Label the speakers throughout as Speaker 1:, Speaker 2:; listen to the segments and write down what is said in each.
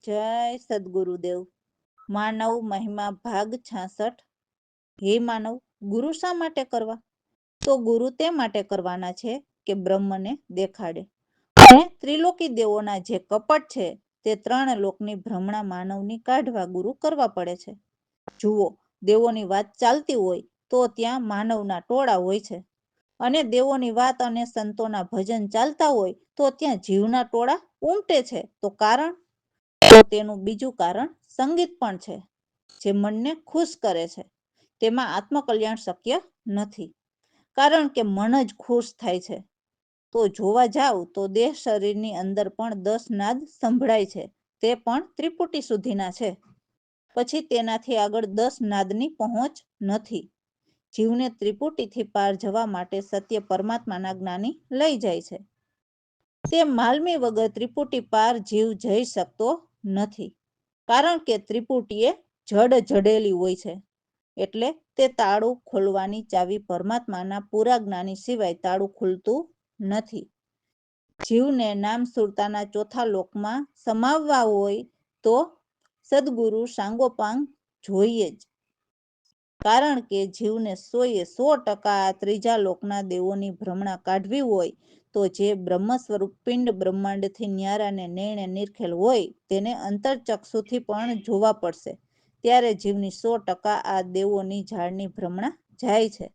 Speaker 1: જય સદગુરુદેવ। માનવ મહિમા ભાગ 66। હે માનવ, ગુરુ શા માટે કરવા? તો ગુરુ તે માટે કરવાના છે કે બ્રહ્મને દેખાડે અને ત્રિલોકી દેવોના જે કપટ છે તે 3 લોકની ભ્રમણા માનવની કાઢવા ગુરુ કરવા પડે છે। જુઓ, દેવોની વાત ચાલતી હોય તો ત્યાં માનવના ટોળા હોય છે, અને દેવોની વાત અને સંતોના ભજન ચાલતા હોય તો ત્યાં જીવના ટોળા ઉમટે છે। તો કારણ? તો તેનું બીજું કારણ સંગીત પણ છે, જે મનને ખુશ કરે છે। તેમાં આત્મકલ્યાણ શક્ય નથી, કારણ કે મન જ ખુશ થાય છે। તો જોવા જાવ તો દેહ શરીરની અંદર પણ 10 નાદ સંભળાય છે, તે પણ ત્રિપુટી સુધીના છે। પછી તેનાથી આગળ 10 નાદની પહોંચ નથી। જીવને ત્રિપુટીથી પાર જવા માટે સત્ય પરમાત્માના જ્ઞાની લઈ જાય છે। તે માલમી વગર ત્રિપુટી પાર જીવ જઈ શકતો નથી, કારણ કે ત્રિપુટી એ જડ જડેલી હોય છે, એટલે તે તાળું ખોલવાની ચાવી પરમાત્માના પૂરા જ્ઞાની સિવાય તાળું ખુલતું નથી। જીવને નામ સુરતાના ચોથા લોકમાં સમાવવા હોય તો સદગુરુ સાંગોપાંગ જોઈએ જ, કારણ કે જીવને 100% આ ત્રીજા લોકના દેવોની ભ્રમણા કાઢવી હોય તો જે બ્રહ્મ સ્વરૂપ પિંડ બ્રહ્માંડથી ન્યારાને નેણે નિરખેલ હોય તેને અંતરચક્ષુથી પણ જોવા પડશે। ત્યારે જીવની 100% આ દેવોની ઝાડની ભ્રમણા જાય છે,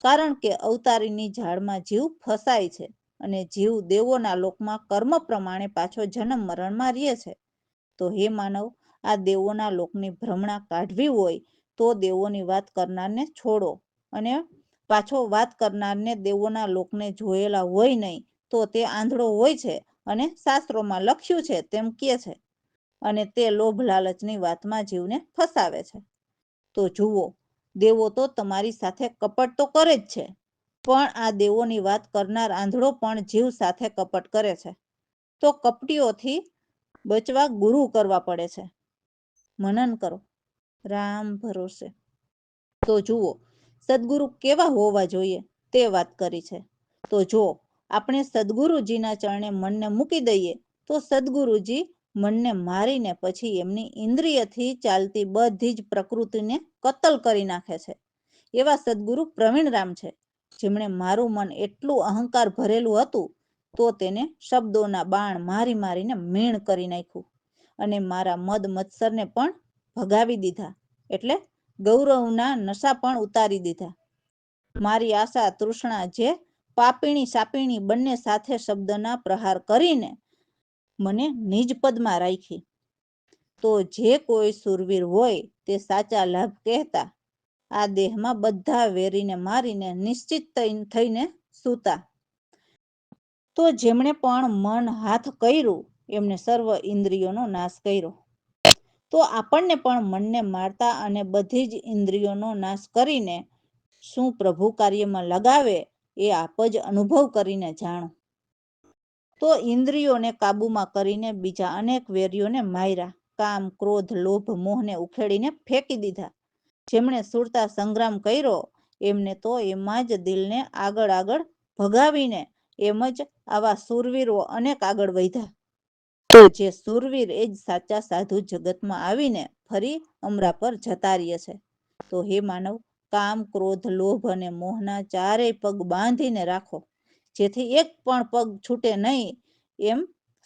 Speaker 1: કારણ કે અવતારીની ઝાડમાં જીવ ફસાય છે, અને જીવ દેવોના લોકમાં કર્મ પ્રમાણે પાછો જન્મ મરણમાં રહે છે। તો હે માનવ, આ દેવોના લોકની ભ્રમણા કાઢવી હોય તો દેવોની વાત કરનારને છોડો, અને પાછો વાત કરનારને દેવોના લોકને જોયેલા હોય નહીં તો તે આંધળો હોય છે, અને શાસ્ત્રોમાં લખ્યું છે તેમ કહે છે, અને તે લોભ લાલચની વાતમાં જીવને ફસાવે છે। તો જુઓ, દેવો તો તમારી સાથે કપટ તો કરે જ છે, પણ આ દેવોની વાત કરનાર આંધળો પણ જીવ સાથે કપટ કરે છે। તો કપટીઓથી બચવા ગુરુ કરવા પડે છે। મનન કરો, રામ ભરોસે। તો જુઓ, સદગુરુ કેવા હોવા જોઈએ તે વાત કરી છે। તો જો આપણે સદગુરુજીના ચરણે મનને મૂકી દઈએ તો સદગુરુજી મનને મારીને પછી એમની ઇન્દ્રિયથી ચાલતી બધી જ પ્રકૃતિને કતલ કરી નાખે છે। એવા સદગુરુ પ્રવીણરામ છે, જેમણે મારું મન એટલું અહંકાર ભરેલું હતું તો તેને શબ્દોના બાણ મારી મારીને મીણ કરી નાખ્યું, અને મારા મદ મત્સરને પણ ભગાવી દીધા, એટલે ગૌરવના નશા પણ ઉતારી દીધા। મારી આશા તૃષ્ણા જે પાપીણી સાપીણી બંને સાથે શબ્દના પ્રહાર કરીને મને નિજ પદમાં રાખી। તો જે કોઈ સુરવીર હોય તે સાચા લાભ કહેતા આ દેહમાં બધા વેરીને મારીને નિશ્ચિત થઈને સૂતા। તો જેમણે પણ મન હાથ કર્યું એમને સર્વ ઇન્દ્રિયોનો નાશ કર્યો। તો આપણને પણ મનને મારતા અને બધી જ ઇન્દ્રિયોનો નાશ કરીને શું પ્રભુ કાર્યમાં લગાવે એ આપ જ અનુભવ કરીને જાણો। તો ઇન્દ્રિયોને કાબૂમાં કરીને બીજા અનેક વેરીઓને માર્યા, કામ ક્રોધ લોભ મોહને ઉખેડીને ફેંકી દીધા। જેમણે સુરતા સંગ્રામ કર્યો એમને તો એમાં જ દિલને આગળ આગળ ભગાવીને એમ જ આવા સુરવીરો અનેક આગળ વધ્યા। તો જે સુરવીર એ જ સાચા સાધુ જગતમાં આવીને ફરી અમરા પર જતા રહે છે। તો હે માનવ, કામ ક્રોધ લોભ અને મોહના ચારેય પગ બાંધીને રાખો, જેથી એક પણ પગ છૂટે નહીં, એમ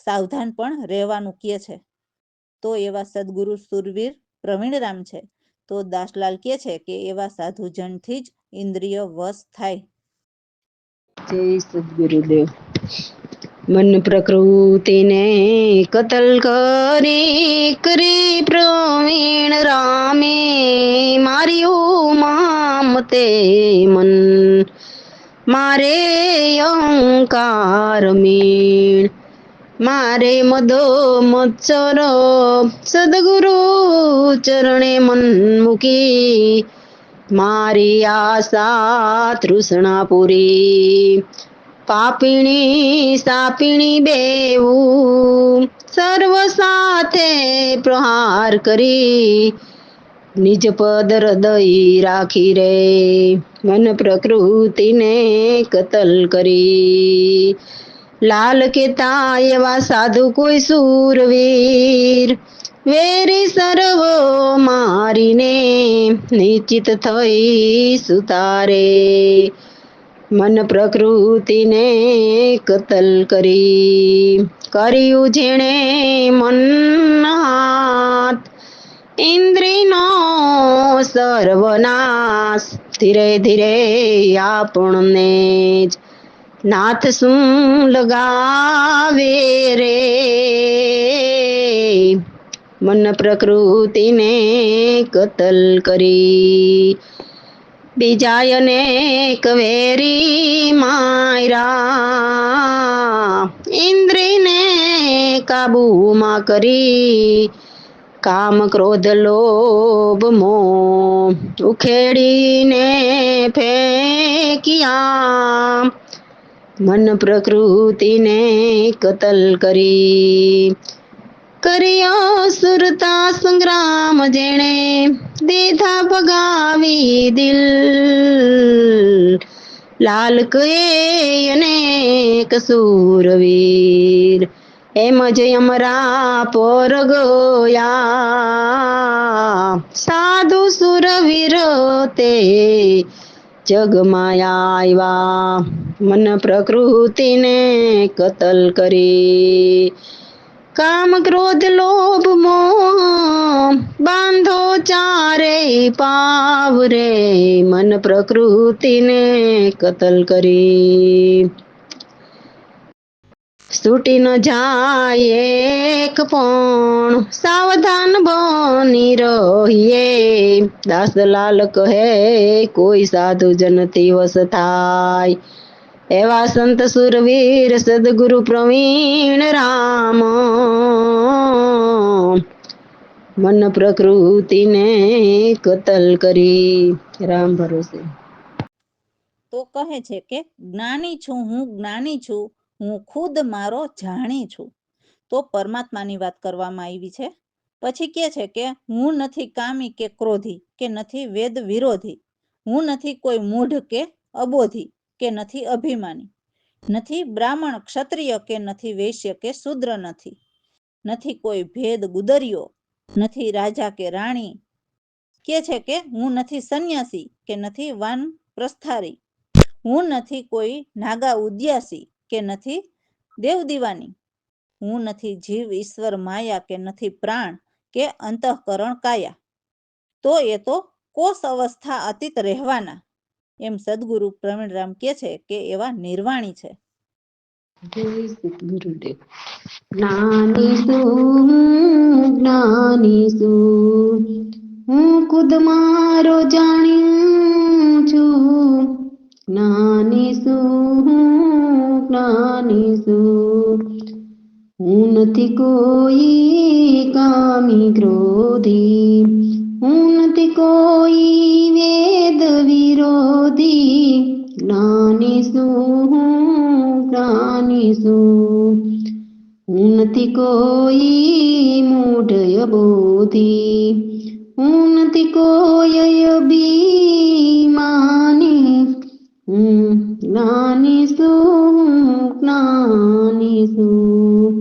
Speaker 1: સાવધાન પણ રહેવાનું કહે છે। તો એવા સદગુરુ સુરવીર પ્રવીણરામ છે। તો દાસલાલ કહે છે કે એવા સાધુજનથી જ ઇન્દ્રિય વશ થાય।
Speaker 2: જય સદગુરુદેવ। મન પ્રકૃતિને કતલ કરી પ્રવીણ રામે માર્યું મામતે મન મારે અહંકાર મીણ મારે મદો મત્સર સદગુરુ ચરણે મન મૂકી મારી આશા તૃષ્ણા પૂરી પાપીણી સાપીણી બેવું સર્વ સાથે પ્રહાર કરી નિજ પદ હૃદય રાખી રે મન પ્રકૃતિને કતલ કરી લાલ કેતા એવા સાધુ કોઈ શૂરવીર, વેરી સર્વ મારીને નિશ્ચિત થઈ સુતારે. મન પ્રકૃતિને કતલ કરી, કર્યું જેણે મન હાથ, ઇન્દ્રિયનો સર્વનાશ, ધીરે ધીરે આપણને જ નાથ શું લગાવે રે. મન પ્રકૃતિને કતલ કરી, બીજાય અનેક વેરી માયરા, ઇન્દ્રિયને કાબૂમાં કરી, કામ ક્રોધ લોભ મોહ ઉખેડીને ફેંક્યા. મન પ્રકૃતિને કતલ કરી, કર્યો સુરતા સંગ્રામ જેણે દીધા ભગાવી દિલ. લાલ કહે અનેક શૂરવીર, એમ જ અમરા પર ગયા. સાધુ સુરવીર તે જગમાં આવ્યા, મન પ્રકૃતિને કતલ કરી, કામ ક્રોધ લોભ મોહ બાંધો ચારે પાવ રે. મન પ્રકૃતિને કતલ કરી, છૂટી ન જાય એક પણ સાવધાન બની રહીએ. દાસલાલ કહે કોઈ સાધુ જનથી વસ થાય, એવા સંત સુરવીર સદગુરુ પ્રવીણ રામ. મન પ્રકૃતિને કતલ કરી. રામ ભરોસે.
Speaker 1: તો કહે છે કે જ્ઞાની છું હું, જ્ઞાની છું હું, ખુદ મારો જાણી છું. તો પરમાત્માની વાત કરવામાં આવી છે. પછી કે છે કે હું નથી કામી કે ક્રોધી, કે નથી વેદ વિરોધી, હું નથી કોઈ મૂઢ કે અબોધી, કે નથી અભિમાની, નથી બ્રાહ્મણ ક્ષત્રિય, કે નથી વૈશ્ય કે શૂદ્ર, નથી કોઈ ભેદ ગુદરિયો, નથી રાજા કે રાણી. કે છે કે હું નથી સંન્યાસી કે નથી વાન પ્રસ્થારી, હું નથી કોઈ નાગા ઉદ્યાસી કે નથી દેવ દીવાની, હું નથી જીવ ઈશ્વર માયા કે નથી પ્રાણ કે અંતઃકરણ કાયા. તો એ તો કોષ અવસ્થા અતીત રહેવાના, એમ સદગુરુ પ્રવીણરામ કે છે કે એવા નિર્વાણી છે.
Speaker 2: જય સદગુરુદેવ. જ્ઞાની છું, જ્ઞાની છું, હું ખુદ મારો જાણ્યું છું. જ્ઞાની છું, જ્ઞાની છું, હું નથી કોઈ કામી ક્રોધી, હું નથી કોઈ વેદ વિરોધી. જ્ઞાની છું, જ્ઞાની છું, હું નથી કોઈ મૂઢ અબોધી, હું નથી કોઈ અભિમાની. જ્ઞાની છું, જ્ઞાની છું,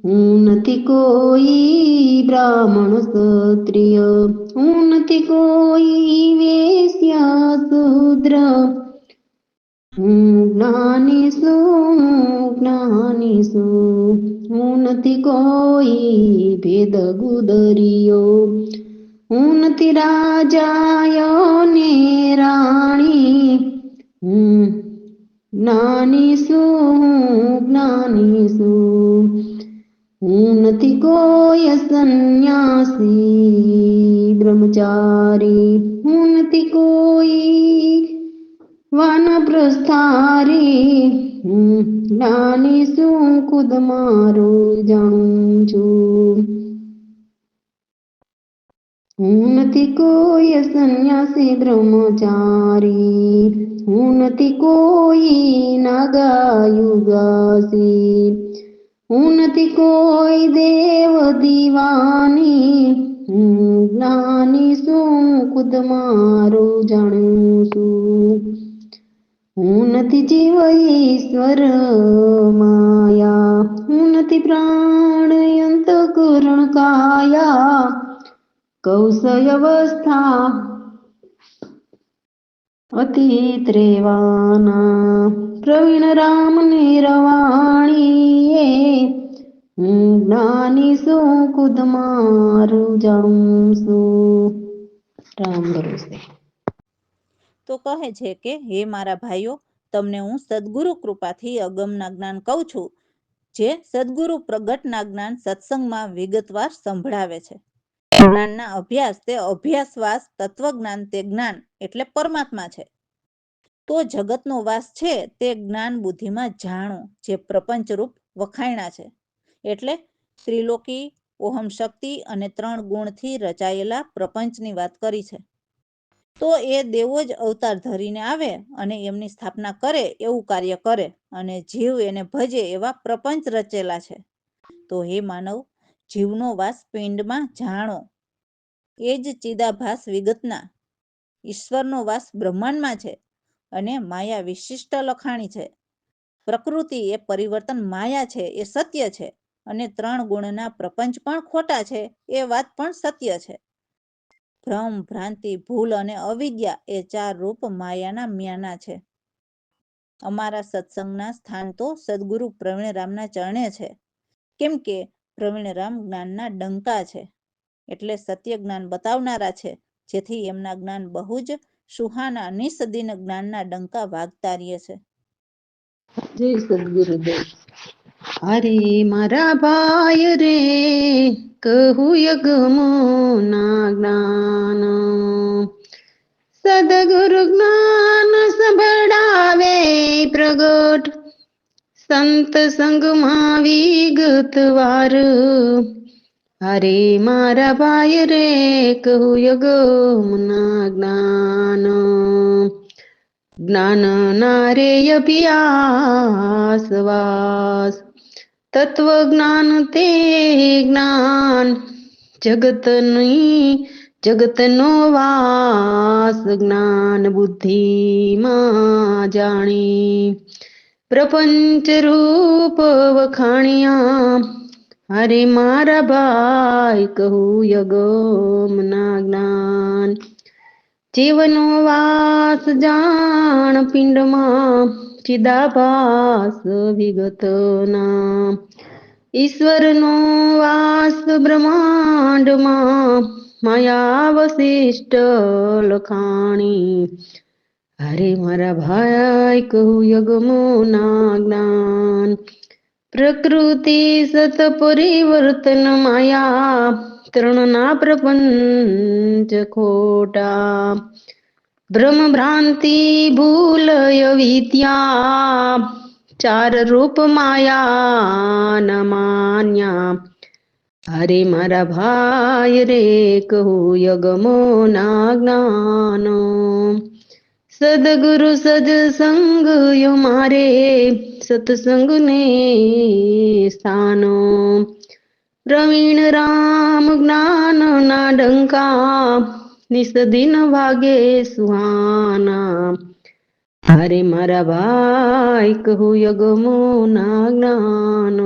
Speaker 2: હું નથી કોઈ બ્રાહ્મણ ક્ષત્રિય, હું નથી કોઈ વૈશ્ય શૂદ્ર. જ્ઞાની છું, જ્ઞાની છું, હું નથી કોઈ ભેદ ગુદરિયો, હું નથી રાજા ને રાણી. જ્ઞાની છું, જ્ઞાની છું, હું નથી કોઈ સંન્યાસી બ્રહ્મચારી, હું નથી કોઈ વાનપ્રસ્થારી. જ્ઞાની છું ખુદ મારું જાણું છું. હું નથી કોઈ સંન્યાસી બ્રહ્મચારી, હું નથી કોઈ નાગા યુગાસી, હું નથી કોઈ દેવ દીવાની. જ્ઞાની છું ખુદ મારું જાણું છું. હું નથી જીવ ઈશ્વર માયા, હું નથી પ્રાણ અંતઃકરણ કાયા, કૌશય અવસ્થા અતીત રેવાના, પ્રવીણ રામ ને રવાણીએ, હું જ્ઞાની શું ખુદ મારું જાણું છું. રામ ભરોસે.
Speaker 1: તો કહે છે કે હે મારા ભાઈઓ, તમને હું સદગુરુ કૃપાથી અગમના જ્ઞાન કહું છું, જે સદગુરુ પ્રગટના જ્ઞાન સત્સંગમાં વિગતવાર સંભળાવે છે. જ્ઞાનના અભ્યાસ તે અભ્યાસવાસ, તત્વજ્ઞાન તે જ્ઞાન એટલે પરમાત્મા છે. તો જગતનો વાસ છે તે જ્ઞાન બુદ્ધિમાં જાણો, જે પ્રપંચરૂપ વખાયણા છે. એટલે ત્રિલોકી, ઓહમ શક્તિ અને 3 ગુણથી રચાયેલા પ્રપંચની વાત કરી છે. તો એ દેવો જ અવતાર ધરીને આવે અને એમની સ્થાપના કરે એવું કાર્ય કરે, અને જીવ એને ભજે એવા પ્રપંચ રચેલા છે. તો હે માનવ, જીવનો વાસ પિંડમાં જાણો, એ જ ચિદાભાસ વિગતના. ઈશ્વરનો વાસ બ્રહ્માંડમાં છે, અને માયા વિશિષ્ટ લખાણી છે. પ્રકૃતિ એ પરિવર્તન માયા છે એ સત્ય છે, અને 3 ગુણના પ્રપંચ પણ ખોટા છે એ વાત પણ સત્ય છે. ભ્રમ, ભ્રાંતિ, ભૂલ અને અવિદ્યા એ 4 રૂપ માયાના મ્યાના છે. અમારા સત્સંગના સ્થાન તો સદગુરુ પ્રવીણરામના ચરણે છે, કેમ કે પ્રવીણરામ જ્ઞાનના ડંકા છે, એટલે સત્ય જ્ઞાન બતાવનારા છે, જેથી એમના જ્ઞાન બહુ જ સુહાના નિસ્દિન જ્ઞાનના ડંકા વાગતા રહે છે.
Speaker 2: જય સદગુરુદેવ. અરે મારા ભાઈ રે, કહું યગમોના જ્ઞાન, સદગુરુ જ્ઞાન સંભળાવે પ્રગટ, સંત સંગમાં વિગતવાર. અરે મારા ભાઈ રે, કહું યગમના જ્ઞાન, જ્ઞાન ના રે અભ્યાસવાસ, તત્વજ્ઞાન તે જ્ઞાન, જગતનો વાસ, જ્ઞાન બુદ્ધિમાં જાણી, પ્રપંચ રૂપ વખાણિયા. અરે મારા ભાઈ, કહું યગમના જ્ઞાન, જીવનો વાસ જાણ પિંડમાં, ચિદાભાસ વિગતના, ઈશ્વરનો વાસ બ્રહ્માંડમાં, માયા વશિષ્ટ લખાણી. અરે મારા ભાઈ, કહું યગમોના જ્ઞાન, પ્રકૃતિ સત પરિવર્તન માયા, 3 પ્રપંચ ખોટા, ભ્રમ ભ્રાંતિ ભૂલય વિદ્યા, 4 રૂપ માયા ન માન્યા. અરે મારા ભાઈ રે, કહું યગમોના જ્ઞાન, સદગુરુ સજસંગ યો મારે, સત્સંગને સ્થાનો, પ્રવીણ રામ જ્ઞાન ના ડંકા, નિસ્દિન વાગે સુહાના. અરે મારા ભાઈ, કહું યગમોના જ્ઞાન.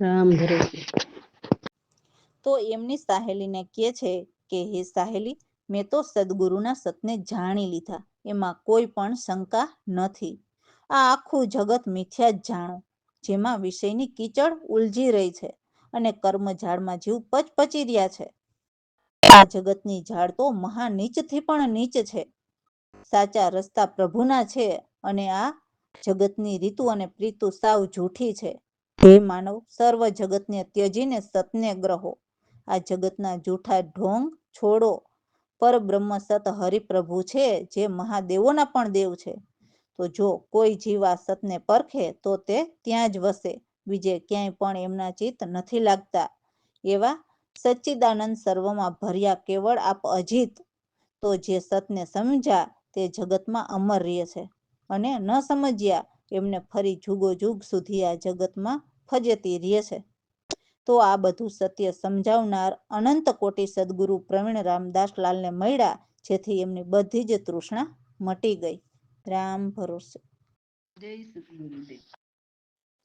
Speaker 2: રામ ભરોસે.
Speaker 1: તો એમની સાહેલીને કહે છે કે હે સાહેલી, મેં તો સદગુરુના સતને જાણી લીધા, એમાં કોઈ પણ શંકા નથી. આ આખું જગત મિથ્યા જ જાણો, જેમાં વિષયની કીચડ ઉલજી રહી છે, અને કર્મઝાડમાં જીવ પચપચી રહ્યા છે. આ જગતની ઝાડ તો મહા નીચથી પણ નીચ છે. સાચા રસ્તા પ્રભુના છે, અને આ જગતની રીતુ અને પ્રીતુ સાવ જૂઠી છે. હે માનવ, સર્વ જગતને ત્યજીને સતને ગ્રહો. આ જગતના જૂઠા ઢોંગ છોડો. પરબ્રહ્મ સત હરિપ્રભુ છે, જે મહાદેવોના પણ દેવ છે. તો જો કોઈ જીવ આ સતને પરખે તો તે ત્યાં જ વસે, બીજે ક્યાંય પણ એમના ચિત્ત નથી લાગતા. એવા સચ્ચિદાનંદ સર્વમાં ભર્યા કેવળ આપ અજીત. તો જે સતને સમજ્યા તે જગતમાં અમર રહે છે, અને ન સમજ્યા એમને ફરી જુગોજુગ સુધી આ જગતમાં ફજેતી રહે છે. તો આ બધું સત્ય સમજાવનાર અનંત કોટી સદગુરુ પ્રવીણ રામદાસલાલને મળ્યા, જેથી એમની બધી જ તૃષ્ણા મટી ગઈ. રામ ભરોસે.
Speaker 2: જય સદગુરુદેવ.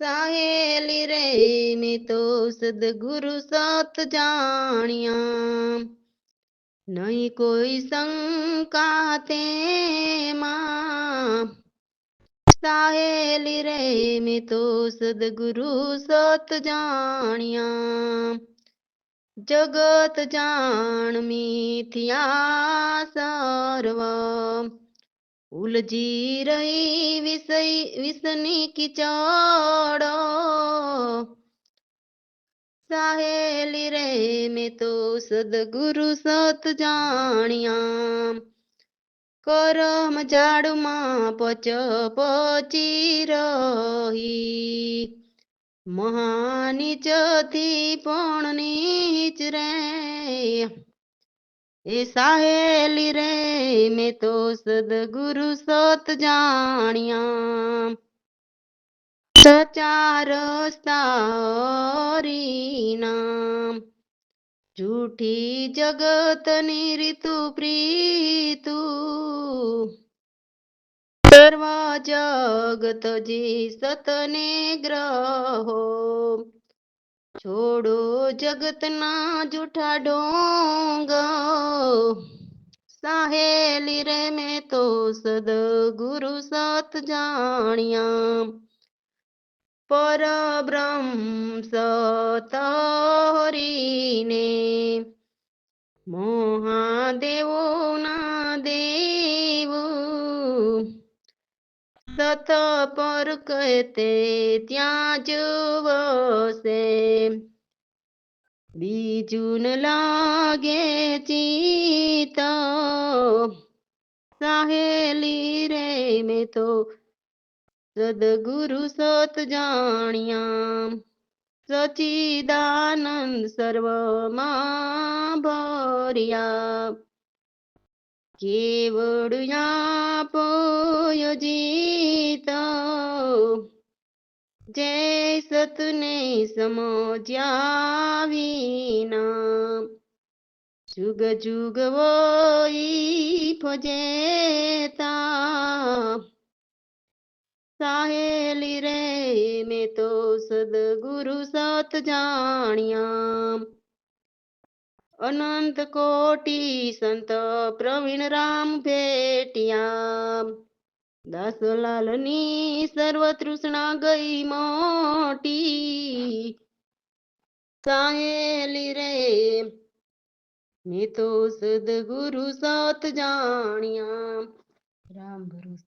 Speaker 2: સાહેલી રે મેં તો સદગુરુ સત જાણ્યા, નહીં કોઈ શંકા તેમાં. સાહેલી રે મેં તો સદગુરુ સત જાણ્યા, જગત જાણ મિથ્યા સર્વ. ઉલજી રહી વિષની કિચડ, સાહેલી રે મેં તો સદગુરુ સત જાણ્યા, કરમ ઝાડમાં પચી રહી, મહાનીચથી પણ નીચ રે. એ સાહેલી રે મેં તો સદગુરુ સત જાણ્યા, સચા રસ્તા હરીના, જૂઠી જગતની રીતુ પ્રીતુ, સર્વ જગત જી સતને ગ્રહો. છોડો જગતના જૂઠા ઢોંગ, સાહેલી રે મેં તો સદગુરુ સત જાણ્યા, પરબ્રહ્મ સત હરીને, મહાદેવો ના દેવ. સત પર કહેતે ત્યાં જ વસે, બીજું ન લાગે ચિત. સાહેલી રે મેં તો સદગુરુ સત જાણ્યા, સચિદાનંદ સર્વમાં ભર્યા, કેવળ આપોય જીત. જય સતને સમજ્યા વિના, જુગ જુગ વોઈ ફજેતા. સાહેલી રે મેં તો સદગુરુ સત જાણ્યા, અનંત કોટી સંત પ્રવીણ રામ ભેટિયા, દાસલાલની સર્વ તૃષ્ણા ગઈ મોટી. સાહેલી રે મેં તો સદગુરુ સત જાણ્યા, રામ ભરોસે.